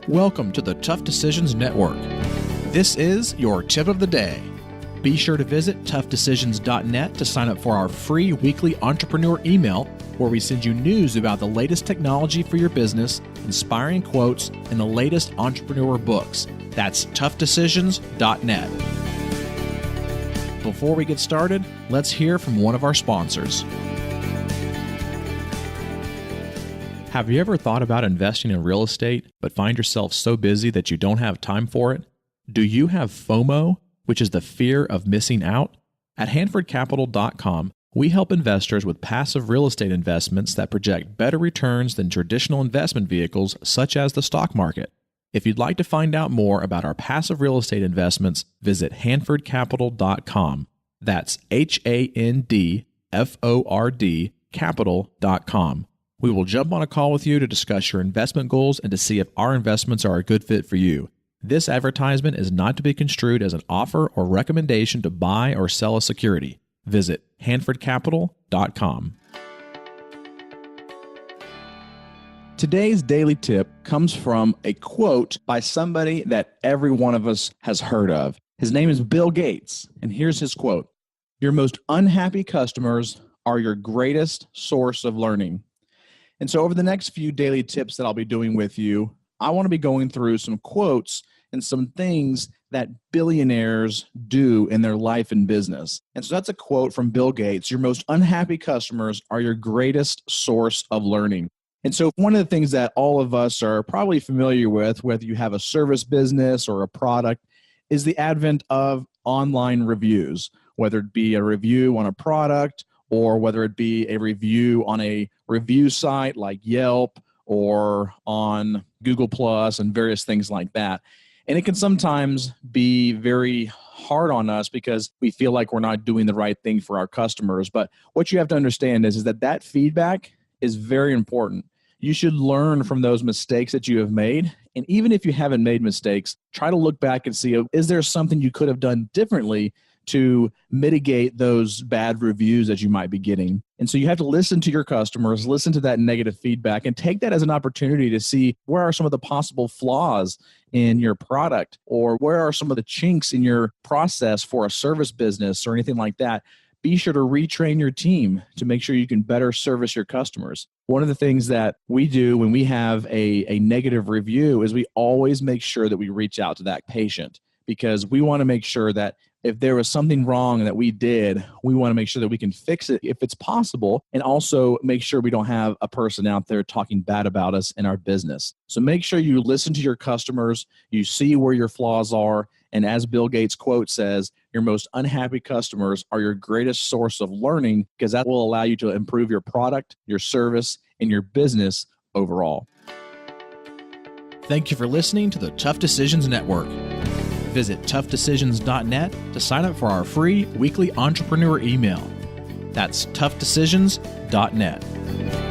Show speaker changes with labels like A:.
A: Welcome to the Tough Decisions Network. This is your tip of the day. Be sure to visit toughdecisions.net to sign up for our free weekly entrepreneur email, where we send you news about the latest technology for your business, inspiring quotes, and the latest entrepreneur books. That's toughdecisions.net. Before we get started, let's hear from one of our sponsors. Have you ever thought about investing in real estate, but find yourself so busy that you don't have time for it? Do you have FOMO, which is the fear of missing out? At HanfordCapital.com, we help investors with passive real estate investments that project better returns than traditional investment vehicles such as the stock market. If you'd like to find out more about our passive real estate investments, visit HanfordCapital.com. That's HANDFORD Capital.com. We will jump on a call with you to discuss your investment goals and to see if our investments are a good fit for you. This advertisement is not to be construed as an offer or recommendation to buy or sell a security. Visit HanfordCapital.com. Today's daily tip comes from a quote by somebody that every one of us has heard of. His name is Bill Gates, and here's his quote: "Your most unhappy customers are your greatest source of learning." And so over the next few daily tips that I'll be doing with you, I want to be going through some quotes and some things that billionaires do in their life and business. And so that's a quote from Bill Gates: "Your most unhappy customers are your greatest source of learning." And so one of the things that all of us are probably familiar with, whether you have a service business or a product, is the advent of online reviews, whether it be a review on a product or whether it be a review on a review site like Yelp or on Google Plus and various things like that. And it can sometimes be very hard on us because we feel like we're not doing the right thing for our customers. But what you have to understand is that feedback is very important. You should learn from those mistakes that you have made. And even if you haven't made mistakes, try to look back and see, is there something you could have done differently to mitigate those bad reviews that you might be getting? And so you have to listen to your customers, listen to that negative feedback, and take that as an opportunity to see where are some of the possible flaws in your product, or where are some of the chinks in your process for a service business or anything like that. Be sure to retrain your team to make sure you can better service your customers. One of the things that we do when we have a negative review is we always make sure that we reach out to that patient, because we want to make sure that if there was something wrong that we did, we want to make sure that we can fix it if it's possible, and also make sure we don't have a person out there talking bad about us in our business. So make sure you listen to your customers, you see where your flaws are, and as Bill Gates' quote says, your most unhappy customers are your greatest source of learning, because that will allow you to improve your product, your service, and your business overall. Thank you for listening to the Tough Decisions Network. Visit toughdecisions.net to sign up for our free weekly entrepreneur email. That's toughdecisions.net.